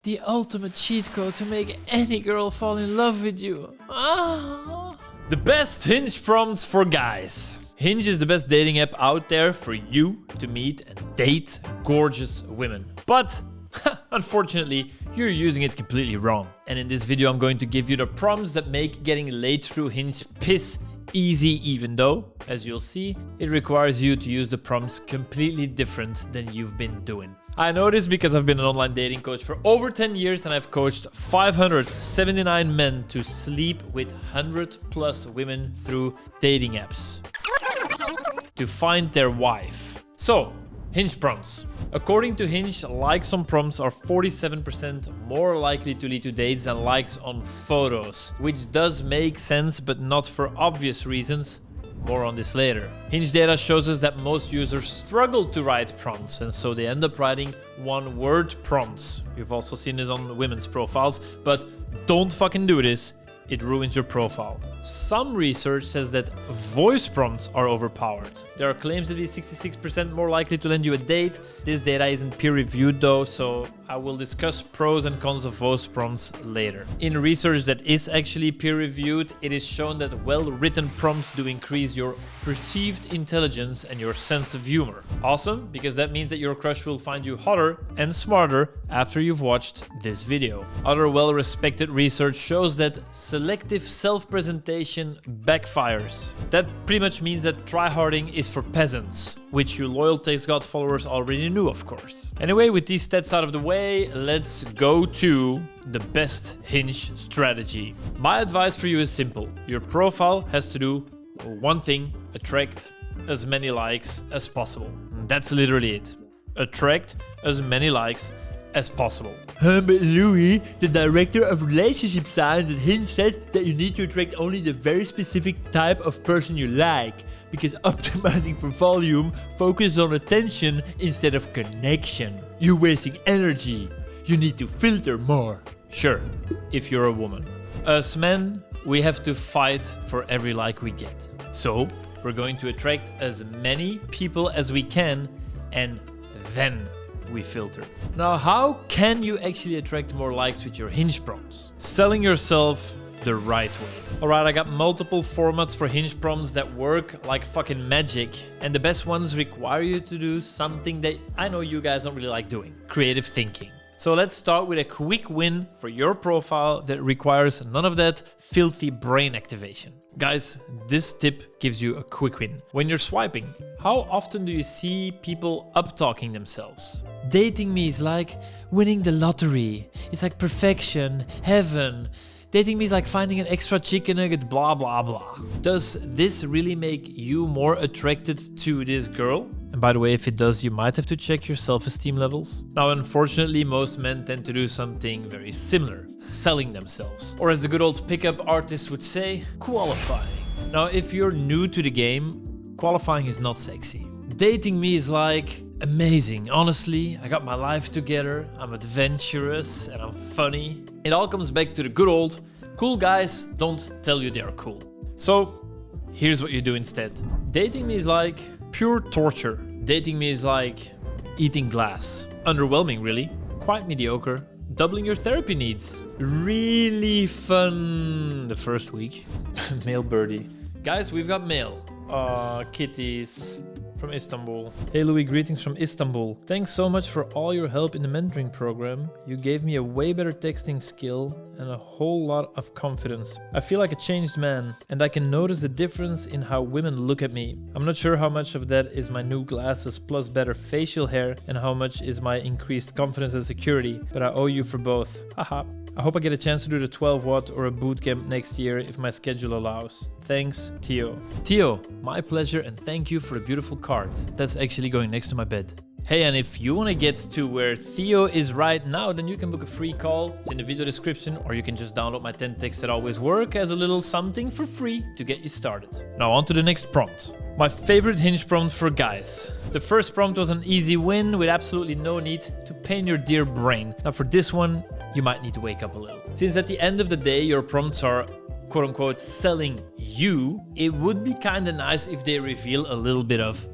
The ultimate cheat code to make any girl fall in love with you. The best Hinge prompts for guys. Hinge is the best dating app out there for you to meet and date gorgeous women. But unfortunately, you're using it completely wrong. And in this video, I'm going to give you the prompts that make getting laid through Hinge piss easy, even though, as you'll see, it requires you to use the prompts completely different than you've been doing. I know this because I've been an online dating coach for over 10 years and I've coached 579 men to sleep with 100+ women through dating apps to find their wife. So, Hinge prompts. According to Hinge, likes on prompts are 47% more likely to lead to dates than likes on photos, which does make sense, but not for obvious reasons. More on this later. Hinge data shows us that most users struggle to write prompts, and so they end up writing one-word prompts. You've also seen this on women's profiles, but don't fucking do this. It ruins your profile. Some research says that voice prompts are overpowered. There are claims to be 66% more likely to land you a date. This data isn't peer-reviewed though, so I will discuss pros and cons of voice prompts later. In research that is actually peer-reviewed, it is shown that well-written prompts do increase your perceived intelligence and your sense of humor. Awesome, because that means that your crush will find you hotter and smarter after you've watched this video. Other well-respected research shows that selective self-presentation backfires. That pretty much means that tryharding is for peasants, which you loyal TextGod followers already knew, of course. Anyway, with these stats out of the way, let's go to the best Hinge strategy. My advice for you is simple. Your profile has to do one thing: attract as many likes as possible. That's literally it. Attract as many likes as possible. But Louis, the director of relationship science at Hinge, says that you need to attract only the very specific type of person you like, because optimizing for volume focuses on attention instead of connection. You're wasting energy. You need to filter more. Sure, if you're a woman. Us men, we have to fight for every like we get. So, we're going to attract as many people as we can, and then we filter. Now, how can you actually attract more likes with your Hinge prompts? Selling yourself the right way. Alright, I got multiple formats for Hinge prompts that work like fucking magic, and the best ones require you to do something that I know you guys don't really like doing: creative thinking. So let's start with a quick win for your profile that requires none of that filthy brain activation. Guys, this tip gives you a quick win. When you're swiping, how often do you see people up-talking themselves? Dating me is like winning the lottery. It's like perfection, heaven. Dating me is like finding an extra chicken nugget, blah, blah, blah. Does this really make you more attracted to this girl? And by the way, if it does, you might have to check your self-esteem levels. Now, unfortunately, most men tend to do something very similar: selling themselves. Or as the good old pickup artists would say, qualifying. Now, if you're new to the game, qualifying is not sexy. Dating me is like amazing. Honestly, I got my life together, I'm adventurous, and I'm funny. It all comes back to the good old, cool guys don't tell you they are cool. So, here's what you do instead. Dating me is like pure torture. Dating me is like eating glass. Underwhelming, really. Quite mediocre. Doubling your therapy needs. Really fun the first week. Male birdie. Guys, we've got mail. Kitties from Istanbul. Hey Louis, greetings from Istanbul. Thanks so much for all your help in the mentoring program. You gave me a way better texting skill and a whole lot of confidence. I feel like a changed man, and I can notice the difference in how women look at me. I'm not sure how much of that is my new glasses plus better facial hair and how much is my increased confidence and security, but I owe you for both. Haha. I hope I get a chance to do the 12 watt or a bootcamp next year if my schedule allows. Thanks, Theo. Theo, my pleasure, and thank you for the beautiful card. That's actually going next to my bed. Hey, and if you want to get to where Theo is right now, then you can book a free call. It's in the video description, or you can just download my 10 texts that always work as a little something for free to get you started. Now on to the next prompt. My favorite Hinge prompt for guys. The first prompt was an easy win with absolutely no need to pain your dear brain. Now for this one, you might need to wake up a little. Since at the end of the day, your prompts are quote-unquote selling you, it would be kinda nice if they reveal a little bit of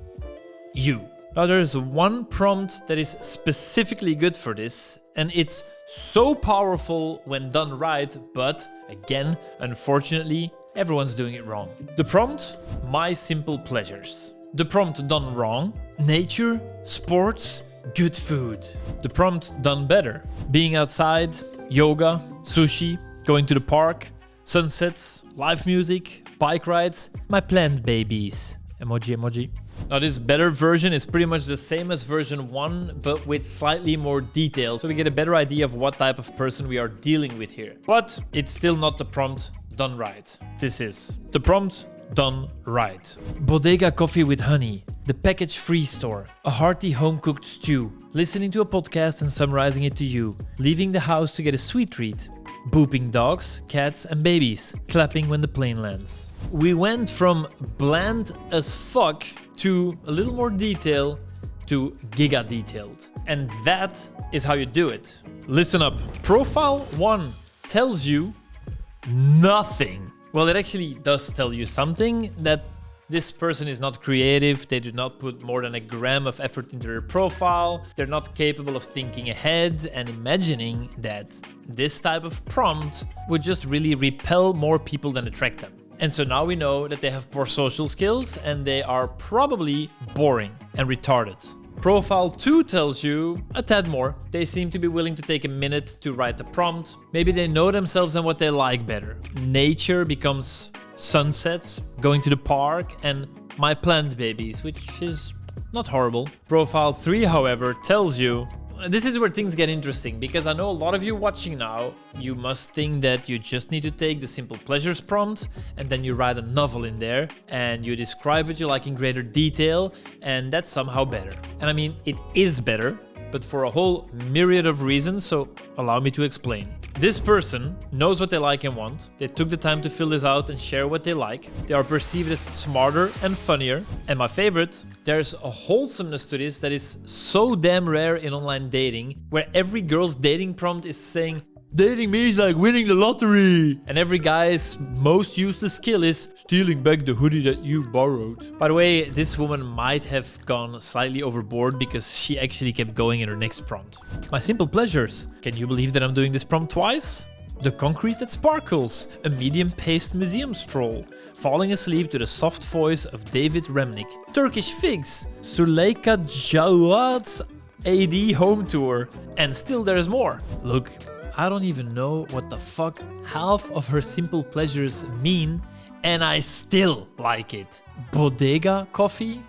you. Now there's one prompt that is specifically good for this, and it's so powerful when done right, but again, unfortunately, everyone's doing it wrong. The prompt, my simple pleasures. The prompt done wrong, nature, sports, good food. The prompt done better, being outside, yoga, sushi, going to the park, sunsets, live music, bike rides, my plant babies. Emoji. Now this better version is pretty much the same as version 1, but with slightly more detail, so we get a better idea of what type of person we are dealing with here. But it's still not the prompt done right. This is the prompt done right. Bodega coffee with honey, the package-free store, a hearty home-cooked stew, listening to a podcast and summarizing it to you, leaving the house to get a sweet treat, booping dogs, cats and babies, clapping when the plane lands. We went from bland as fuck to a little more detail to giga detailed. And that is how you do it. Listen up. Profile 1 tells you nothing. Well, it actually does tell you something, that this person is not creative, they do not put more than a gram of effort into their profile, they're not capable of thinking ahead and imagining that this type of prompt would just really repel more people than attract them. And so now we know that they have poor social skills and they are probably boring and retarded. Profile 2 tells you a tad more. They seem to be willing to take a minute to write the prompt. Maybe they know themselves and what they like better. Nature becomes sunsets, going to the park, and my plant babies, which is not horrible. Profile 3, however, tells you, this is where things get interesting, because I know a lot of you watching now, you must think that you just need to take the simple pleasures prompt and then you write a novel in there and you describe what you like in greater detail, and that's somehow better. And I mean, it is better, but for a whole myriad of reasons, so allow me to explain. This person knows what they like and want. They took the time to fill this out and share what they like. They are perceived as smarter and funnier. And my favorite, there's a wholesomeness to this that is so damn rare in online dating, where every girl's dating prompt is saying, dating me is like winning the lottery. And every guy's most useless skill is stealing back the hoodie that you borrowed. By the way, this woman might have gone slightly overboard because she actually kept going in her next prompt. My simple pleasures. Can you believe that I'm doing this prompt twice? The concrete that sparkles, a medium-paced museum stroll, falling asleep to the soft voice of David Remnick, Turkish figs, Suleika Jawad's AD home tour, and still there's more. Look, I don't even know what the fuck half of her simple pleasures mean, and I still like it. Bodega coffee?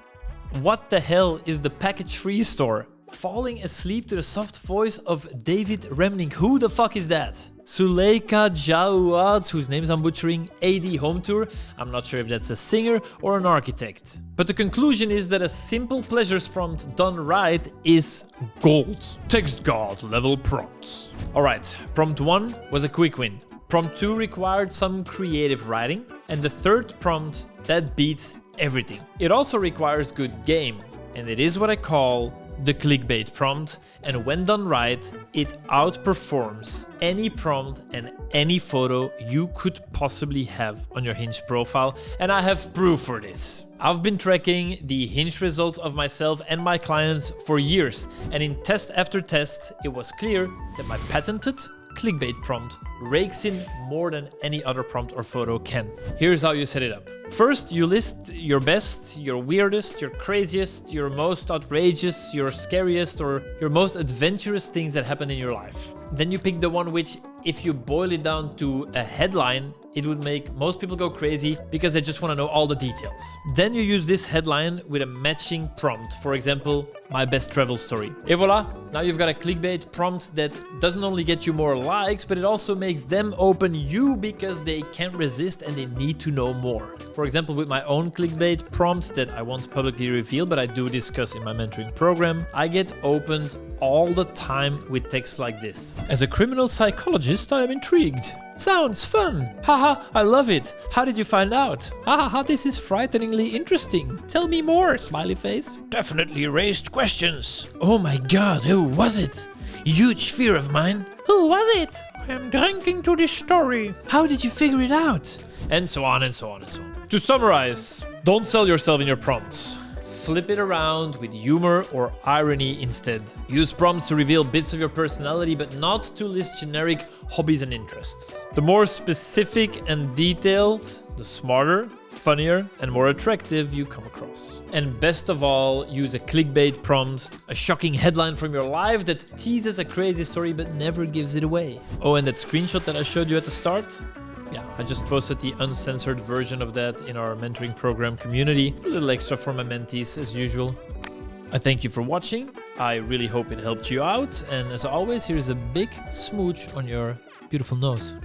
What the hell is the package-free store? Falling asleep to the soft voice of David Remnick. Who the fuck is that? Suleika Jawad, whose names I'm butchering, AD home tour. I'm not sure if that's a singer or an architect. But the conclusion is that a simple pleasures prompt done right is gold. TextGod level prompts. Alright, prompt 1 was a quick win. Prompt 2 required some creative writing. And the third prompt, that beats everything. It also requires good game. And it is what I call the clickbait prompt, and when done right, it outperforms any prompt and any photo you could possibly have on your Hinge profile, and I have proof for this. I've been tracking the Hinge results of myself and my clients for years, and in test after test, it was clear that my patented clickbait prompt rakes in more than any other prompt or photo can. Here's how you set it up. First, you list your best, your weirdest, your craziest, your most outrageous, your scariest, or your most adventurous things that happened in your life. Then you pick the one which, if you boil it down to a headline, it would make most people go crazy because they just want to know all the details. Then you use this headline with a matching prompt. For example, my best travel story. Et voila, now you've got a clickbait prompt that doesn't only get you more likes, but it also makes them open you because they can't resist and they need to know more. For example, with my own clickbait prompt that I won't publicly reveal, but I do discuss in my mentoring program, I get opened all the time with texts like this. As a criminal psychologist, I am intrigued. Sounds fun. Haha, I love it. How did you find out? Haha, this is frighteningly interesting. Tell me more, smiley face. Definitely raised questions. Oh my god, who was it? Huge fear of mine. Who was it? I am drinking to this story. How did you figure it out? And so on and so on and so on. To summarize, don't sell yourself in your prompts. flip it around with humor or irony instead. Use prompts to reveal bits of your personality, but not to list generic hobbies and interests. The more specific and detailed, the smarter, funnier, and more attractive you come across. And best of all, use a clickbait prompt, a shocking headline from your life that teases a crazy story but never gives it away. Oh, and that screenshot that I showed you at the start? Yeah, I just posted the uncensored version of that in our mentoring program community. A little extra for my mentees as usual. I thank you for watching. I really hope it helped you out. And as always, here's a big smooch on your beautiful nose.